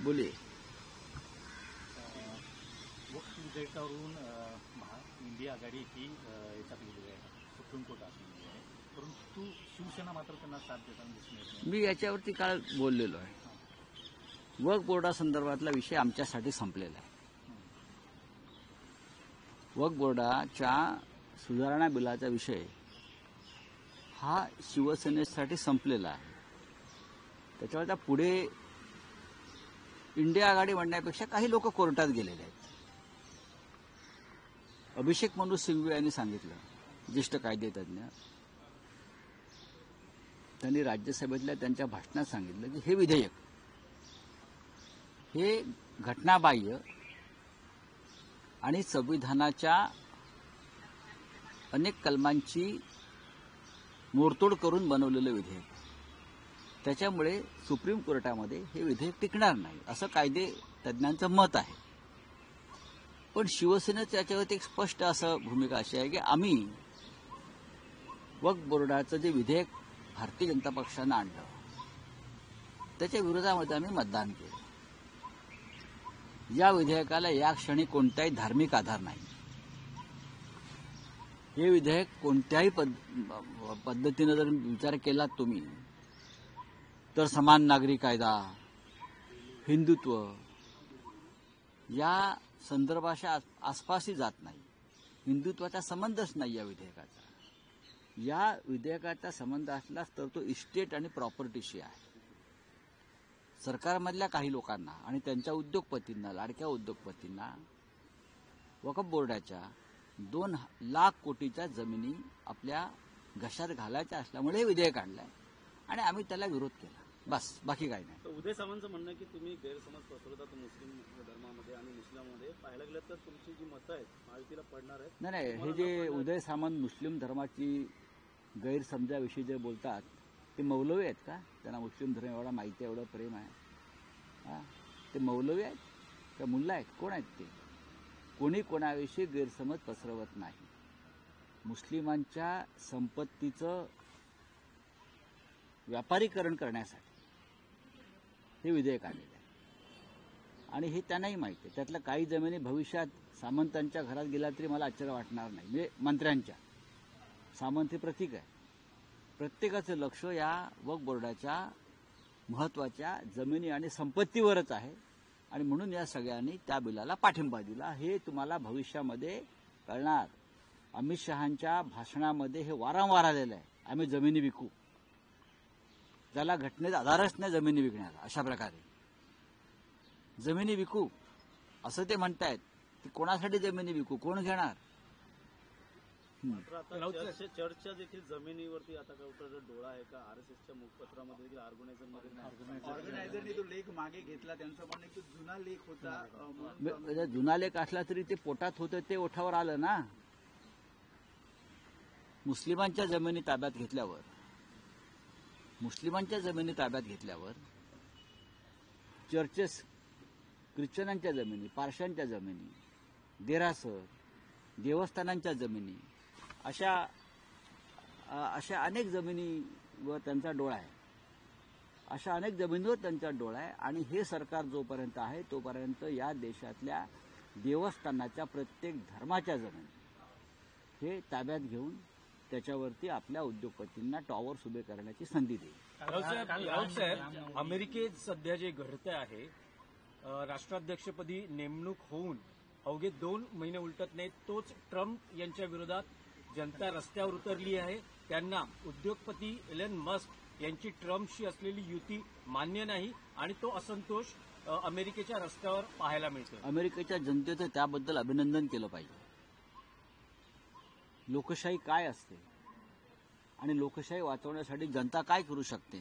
बोलिए. वक्फ विधेयकावरून इंडिया आघाडी ही याच्यात गेलेली आहे, सुप्रीम कोर्टात गेलेली आहे. परंतु शिवसेना मात्र त्यांना साथ देताना दिसून येत नाही. मी याच्यावरती काल बोललेलो आहे. वक्फ बोर्डासंदर्भातला विषय आमच्यासाठी संपलेला आहे. वक्फ बोर्डाच्या सुधारणा बिलाचा विषय हा शिवसेनेसाठी संपलेला आहे. त्याच्यावर पुढे इंडिया आघाडी म्हणण्यापेक्षा काही लोक कोर्टात गेलेले आहेत. अभिषेक मनु सिंघवी यांनी सांगितलं, ज्येष्ठ कायदेतज्ञ, त्यांनी राज्यसभेतल्या त्यांच्या भाषणात सांगितलं की हे विधेयक हे घटनाबाह्य आणि संविधानाच्या अनेक कलमांची मोडतोड करून बनवलेलं विधेयक. त्याच्यामुळे सुप्रीम कोर्टामध्ये हे विधेयक टिकणार नाही असं कायदे तज्ज्ञांचं मत आहे. पण शिवसेनेचं याच्यावरती एक स्पष्ट असं भूमिका अशी आहे की आम्ही वक्फ बोर्डाचं जे विधेयक भारतीय जनता पक्षानं आणलं त्याच्या विरोधामध्ये आम्ही मतदान केलं. या विधेयकाला या क्षणी कोणताही धार्मिक आधार नाही. हे विधेयक कोणत्याही पद्धतीनं जर विचार केलात तुम्ही तर समान नागरी कायदा, हिंदुत्व या संदर्भाच्या आसपासही जात नाही. हिंदुत्वाचा संबंधच नाही या विधेयकाचा. या विधेयकाचा संबंध असलाच तर तो इस्टेट आणि प्रॉपर्टीशी आहे. सरकारमधल्या काही लोकांना आणि त्यांच्या उद्योगपतींना, लाडक्या उद्योगपतींना वक्फ बोर्डाच्या 2 लाख कोटीच्या जमिनी आपल्या घशात घालायच्या असल्यामुळे हे विधेयक आणलंय आणि आम्ही त्याला विरोध केला. बस, बाकी काही नाही. उदय सामंतचं म्हणणं की तुम्ही गैरसमज पसरवतात मुस्लिम धर्मामध्ये आणि मुस्लिमांमध्ये. पाहायला गेलं तर तुमची जी मतं आहेत महायुतीला पडणार आहेत. नाही, हे जे उदय सामंत मुस्लिम धर्माची गैरसमजाविषयी जे बोलतात ते मौलवी आहेत का? त्यांना मुस्लिम धर्म एवढा माहिती आहे, एवढं प्रेम आहे. ते मौलवी आहेत का मुल्ला आहेत? कोण आहेत ते? कोणी कोणाविषयी गैरसमज पसरवत नाही. मुस्लिमांच्या संपत्तीचं व्यापारीकरण करण्यासाठी हे विधेयक आलेलं आहे आणि हे त्यांनाही माहिती आहे. त्यातल्या काही जमिनी भविष्यात सामंतांच्या घरात गेला तरी मला आश्चर्य वाटणार नाही. म्हणजे मंत्र्यांच्या, सामंत हे प्रतीक आहे. प्रत्येकाचं लक्ष या वक्फ बोर्डाच्या महत्वाच्या जमिनी आणि संपत्तीवरच आहे आणि म्हणून या सगळ्यांनी त्या बिलाला पाठिंबा दिला. हे तुम्हाला भविष्यामध्ये कळणार. अमित शहांच्या भाषणामध्ये हे वारंवार आलेलं आहे, आम्ही जमिनी विकू. ज्याला घटनेचा आधारच नाही जमिनी विकण्याला, अशा प्रकारे जमिनी विकू असं ते म्हणतायत. की कोणासाठी जमिनी विकू, कोण घेणार? चर्चा देखील जमिनीवरती आता डोळा आहे का? आरएसएसच्या मुखपत्रामध्ये देखील ऑर्गनायझरने तो लेख मागे घेतला. त्यांचं म्हणणं की जुना लेख होता. जुना लेख असला तरी ते पोटात होतं ते ओठावर आलं ना. मुस्लिमांच्या जमिनी ताब्यात घेतल्यावर चर्चेस, ख्रिश्चनांच्या जमिनी, पारशांच्या जमिनी, देरासर, देवस्थानांच्या जमिनी, अशा अनेक जमिनीवर त्यांचा डोळा आहे. अशा अनेक जमिनीवर त्यांचा डोळा आहे आणि हे सरकार जोपर्यंत आहे तोपर्यंत या देशातल्या देवस्थानाच्या प्रत्येक धर्माच्या जमिनी हे ताब्यात घेऊन त्याच्यावरती आपल्या उद्योगपतींना टॉवर्स उभे करण्याची संधी देईल. राऊत साहेब, अमेरिकेत सध्या जे घडतं आहे, राष्ट्राध्यक्षपदी नेमणूक होऊन अवघे 2 महिने उलटत नाहीत, तोच ट्रम्प यांच्या विरोधात जनता रस्त्यावर उतरली आहे. त्यांना उद्योगपती एलन मस्क यांची ट्रम्पशी असलेली युती मान्य नाही आणि तो असंतोष अमेरिकेच्या रस्त्यावर पाहायला मिळतो. अमेरिकेच्या जनतेचं त्याबद्दल अभिनंदन केलं पाहिजे. लोकशाही काय असते आणि लोकशाही वाचवण्यासाठी जनता काय करू शकते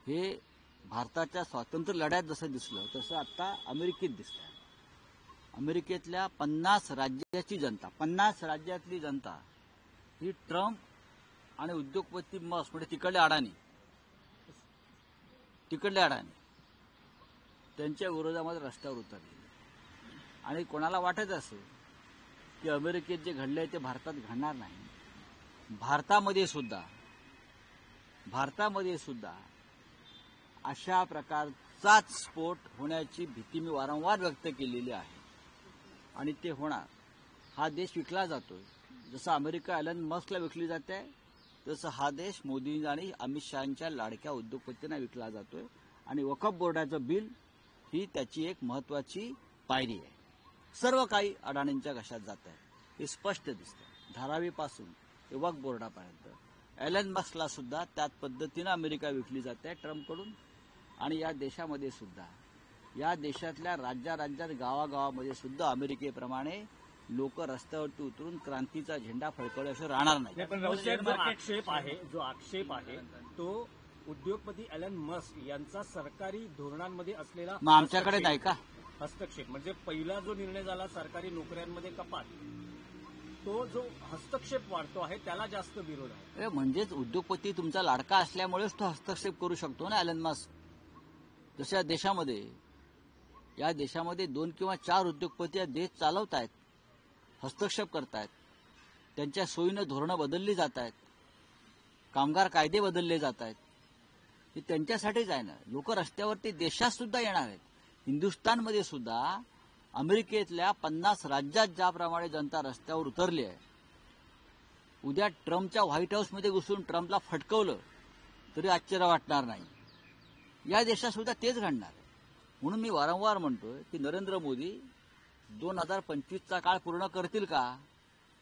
हे भारताच्या स्वातंत्र्य लढ्यात जसं दिसलं तसं आता अमेरिकेत दिसतंय. अमेरिकेतल्या 50 राज्याची जनता, 50 राज्यातली जनता ही ट्रम्प आणि उद्योगपती मस्क म्हणजे तिकडले अडाणी त्यांच्या विरोधामध्ये रस्त्यावर उतरली. आणि कोणाला वाटत असेल की अमेरिकेत जे घडलंय ते भारतात घडणार नाही, भारतामध्ये सुद्धा अशा प्रकारचाच स्फोट होण्याची भीती मी वारंवार व्यक्त केलेली आहे आणि ते होणार. हा देश विकला जातोय. जसं अमेरिका एलन मस्कला विकली जाते तसं हा देश मोदी आणि अमित शहाच्या लाडक्या उद्योगपतींना विकला जातोय आणि वक्फ बोर्डाचं बिल ही त्याची एक महत्वाची पायरी आहे. सर्व काही अडाणींच्या घशात जात आहे हे स्पष्ट दिसतं. धारावीपासून ते वक्फ बोर्डापर्यंत एलन मस्कला सुद्धा त्याच पद्धतीनं अमेरिका विकली जाते ट्रम्पकडून. आणि या देशामध्ये सुद्धा या देशातल्या राज्यात गावागावामध्ये सुद्धा अमेरिकेप्रमाणे लोक रस्त्यावरती उतरून क्रांतीचा झेंडा फडकवल्याशिवाय राहणार नाही. पण राऊतसाहेब, जो आक्षेप आहे तो उद्योगपती एलन मस्क यांचा सरकारी धोरणांमध्ये असलेला मग आमच्याकडे नाही का? हस्तक्षेप म्हणजे पहिला जो निर्णय झाला सरकारी नोकऱ्यांमध्ये कपात, तो जो हस्तक्षेप वाढतो आहे त्याला जास्त विरोध आहे. म्हणजेच उद्योगपती तुमचा लाडका असल्यामुळेच तो हस्तक्षेप करू शकतो ना एलन मस्क. जसं या देशामध्ये 2 किंवा 4 उद्योगपती या देश चालवत आहेत, हस्तक्षेप करतायत, त्यांच्या सोयीनं धोरणं बदलली जात आहेत, कामगार कायदे बदलले जात आहेत. हे त्यांच्यासाठीच आहे ना. लोक रस्त्यावरती देशात सुद्धा येणार आहेत. हिंदुस्थानमध्ये सुद्धा अमेरिकेतल्या 50 राज्यात ज्याप्रमाणे जनता रस्त्यावर उतरली आहे, उद्या ट्रम्पच्या व्हाईट हाऊसमध्ये घुसून ट्रम्पला फटकवलं तरी आश्चर्य वाटणार नाही. या देशात सुद्धा तेच घडणार आहे. म्हणून मी वारंवार म्हणतोय की नरेंद्र मोदी 2025चा काळ पूर्ण करतील का,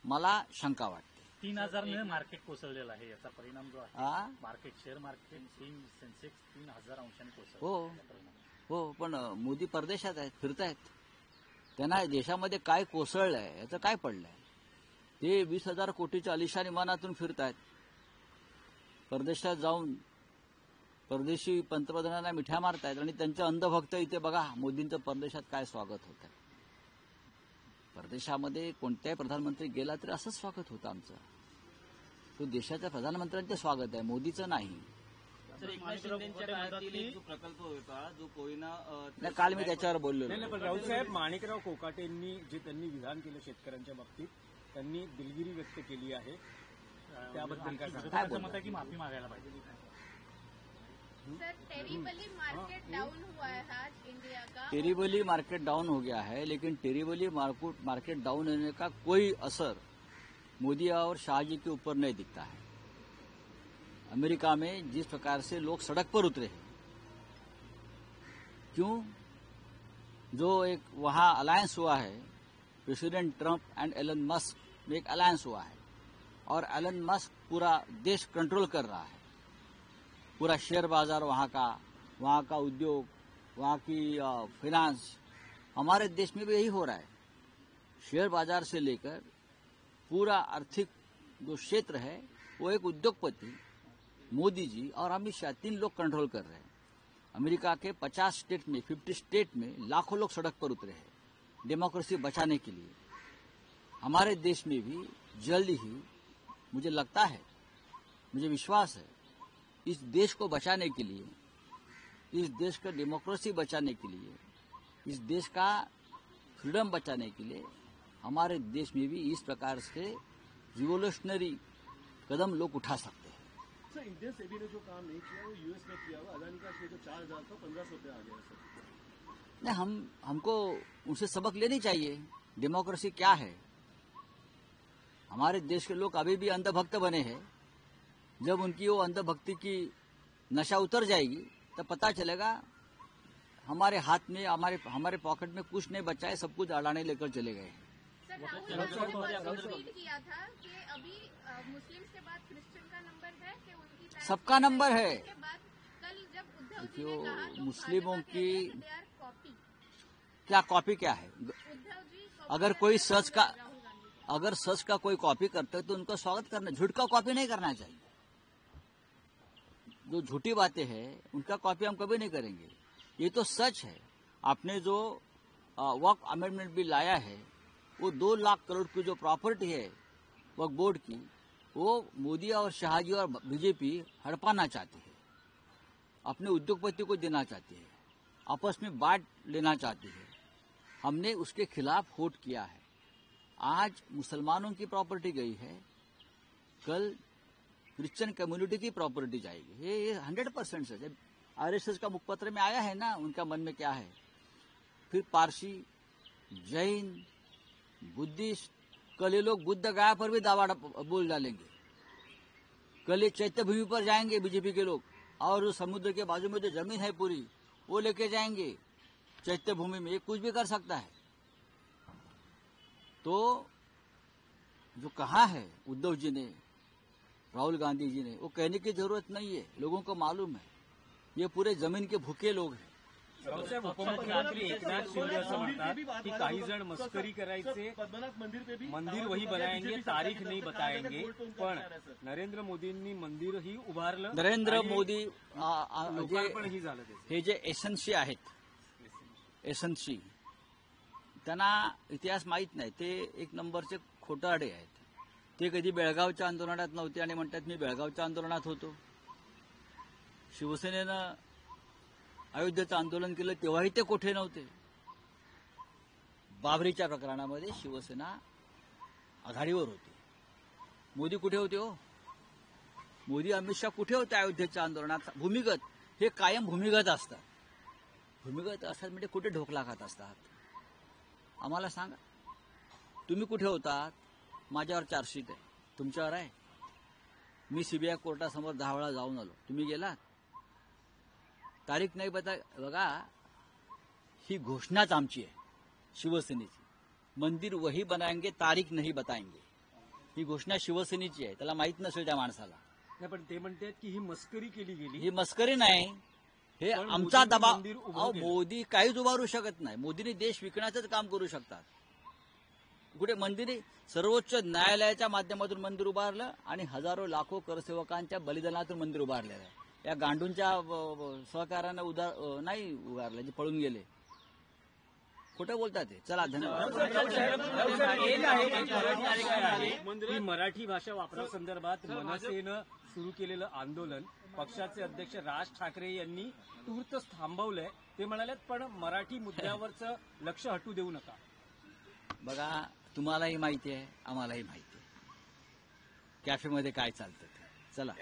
मला शंका वाटते. 3,000 मार्केट कोसळलेलं आहे. याचा परिणाम जो आहे मार्केट शेअर मार्केट सेन्सेक्स 3,000 अंशांनी कोसळलं. हो, पण मोदी परदेशात आहेत, फिरतायत. त्यांना देशामध्ये काय कोसळलंय याचं काय पडलंय. ते 20,000 कोटीच्या अलिशान विमानातून फिरतायत. परदेशात जाऊन परदेशी पंतप्रधानांना मिठ्या मारतायत आणि त्यांचे अंधभक्त इथे बघा मोदींचं परदेशात काय स्वागत होत आहे. परदेशामध्ये कोणत्याही प्रधानमंत्री गेला तरी असंच स्वागत होतं आमचं. तो देशाच्या प्रधानमंत्र्यांचं स्वागत आहे, मोदीचं नाही. एकनाथ शिंदेच्या काळातील एक जो प्रकल्प होता जो कोयना काल मी त्याच्यावर बोललो. नाही, पण राऊतसाहेब, माणिकराव कोकाटेंनी जे त्यांनी विधान केलं शेतकऱ्यांच्या बाबतीत, त्यांनी दिलगिरी व्यक्त केली आहे. त्याबद्दल काय विरोधकांचं मत आहे की माफी मागायला पाहिजे. सर, टेरिबली मार्केट डाउन हुआ है आज इंडिया का. टेरिबली मार्केट डाउन हो गया है, लेकिन टेरिबली मार्केट डाउन होने का कोई असर मोदी और शाह जी के ऊपर नहीं दिखता है. अमेरिका में जिस प्रकार से लोग सड़क पर उतरे हैं, क्यों, जो एक वहां अलायंस हुआ है president Trump and Elon Musk में एक अलायंस हुआ है और एलन मस्क पूरा देश कंट्रोल कर रहा है. पूरा शेयर बाजार वहाँ का उद्योग, वहाँ की फाइनेंस. हमारे देश में भी यही हो रहा है. शेयर बाजार से लेकर पूरा आर्थिक जो क्षेत्र है वो एक उद्योगपति मोदी जी और अमित शाह 3 लोग कंट्रोल कर रहे हैं. अमेरिका के 50 स्टेट में लाखों लोग सड़क पर उतरे हैं डेमोक्रेसी बचाने के लिए. हमारे देश में भी जल्द ही, मुझे लगता है, मुझे विश्वास है, इस देश को बचाने के लिए, इस देश का डेमोक्रेसी बचाने के लिए, इस देश का फ्रीडम बचाने के लिए हमारे देश में भी इस प्रकार से रिवोल्यूशनरी कदम लोग उठा सकते हैं. सर, इंडियन सेबी ने जो काम नहीं किया वो यूएस में किया हुआ. अदानी का जो 4,000 था 1,500 पे आ गया. सर, नहीं, हमको उनसे सबक लेनी चाहिए. डेमोक्रेसी क्या है. हमारे देश के लोग अभी भी अंधभक्त बने हैं. जब उनकी वो अंधभक्ति की नशा उतर जाएगी तब पता चलेगा हमारे हाथ में, हमारे पॉकेट में कुछ नहीं बचा है, सब कुछ अडाने लेकर चले गए. सर, राहुल गांधी ने ट्वीट किया था कि अभी मुस्लिम के बाद क्रिश्चियन का नंबर है कि उनकी सबका नंबर है. के बाद कल जब उद्धव जी जो ने कहा तो मुस्लिमों भाजपा की कहते हैं कि they are copy. क्या कॉपी क्या है. उद्धव जी copy अगर कर कोई रहे हैं सच का राहुल गांधी को. अगर सच का कोई कॉपी करता है तो उनका स्वागत करना, झूठ का कॉपी नहीं करना चाहिए. जो झूठी बातें हैं उनका कॉपी हम कभी नहीं करेंगे. ये तो सच है. आपने जो वक्फ अमेंडमेंट बिल लाया है वो 2 लाख करोड़ की जो प्रॉपर्टी है वक्फ बोर्ड की, वो मोदी और शाह जी और बीजेपी हड़पाना चाहती है, अपने उद्योगपति को देना चाहती है, आपस में बांट लेना चाहती है. हमने उसके खिलाफ वोट किया है. आज मुसलमानों की प्रॉपर्टी गई है, कल क्रिश्चियन कम्युनिटी की प्रॉपर्टी जाएगी. ये 100% सच है. आरएसएस का मुखपत्र में आया है ना उनका मन में क्या है। फिर पारसी, जैन, बुद्धिस्ट, कल ये लोग बुद्ध गया पर भी दावा बोल डालेंगे। कल ये चैत्य भूमि पर जाएंगे बीजेपी के लोग, और उस समुद्र के बाजू में जो जमीन है पूरी वो लेके जाएंगे चैत्य भूमि में। ये कुछ भी कर सकता है। तो जो कहा है उद्धव जी ने, राहुल गांधी जी ने, वो कहने की जरूरत नहीं है, लोगों को मालूम है। ये पूरे जमीन के भूखे लोग हैं। साहेब, उपमुख्यमंत्री एकनाथ शिंदे असं म्हणतात की काही जण मस्करी करायचे, पद्मनाभ मंदिर पे भी मंदिर वही बनाएंगे, तारीख नहीं बताएंगे, पण नरेंद्र मोदींनी मंदिर ही उभारलं, नरेंद्र आणि मोदी लोकार्पण ही झालं त्याचं. हे जे एसएनसी आहेत, एसएनसी त्यांना इतिहास माहीत नाही, ते एक नंबरचे खोटारडे आहेत. ते कधी बेळगावच्या आंदोलनात नव्हते आणि म्हणतात मी बेळगावच्या आंदोलनात होतो. शिवसेनेनं अयोध्येचं आंदोलन केलं तेव्हाही ते कोठे नव्हते. बाबरीच्या प्रकरणामध्ये शिवसेना आघाडीवर होती. मोदी कुठे होते हो? मोदी अमित शहा कुठे होते अयोध्येच्या आंदोलनात? भूमिगत, हे कायम भूमिगत असतात. भूमिगत असतात म्हणजे कुठे ढोकला खात असतात? आम्हाला सांगा, तुम्ही कुठे होतात? माझ्यावर चार्जशीट आहे, तुमच्यावर आहे. मी सीबीआय कोर्टासमोर 10 वेळा जाऊन आलो, तुम्ही गेलात? तारीख नाही बघा, ही घोषणाच आमची आहे शिवसेनेची. मंदिर वही बनाएंगे, तारीख नाही बताएंगे, ही घोषणा शिवसेनेची आहे. त्याला माहित नसेल त्या माणसाला. नाही, पण ते म्हणतात की ही मस्करी केली गेली. ही मस्करी नाही, हे पण आमचा मोदींनी दबाव. मंदिर उभं अहो, केलं. मोदी काहीच उभारू शकत नाही. मोदींनी देश विकण्याचंच काम करू शकतात. कुठे मंदिर, सर्वोच्च न्यायालयाच्या माध्यमातून मंदिर उभारलं आणि हजारो लाखो करसेवकांच्या बलिदानातून मंदिर उभारलेलं आहे. या गांडूंच्या सहकार्यानं नाही उभारलं, जे पळून गेले. खोटं बोलतात ते. चला, धन्यवाद. एक आहे की मराठी भाषा वापरासंदर्भात मनसेनं सुरू केलेलं आंदोलन पक्षाचे अध्यक्ष राज ठाकरे यांनी तूर्त थांबवलंय. ते म्हणाले पण मराठी मुद्द्यावरचं लक्ष हटू देऊ नका. बघा, तुम्हालाही माहिती आहे, आम्हालाही माहिती आहे कॅफेमध्ये काय चालतं ते. चला.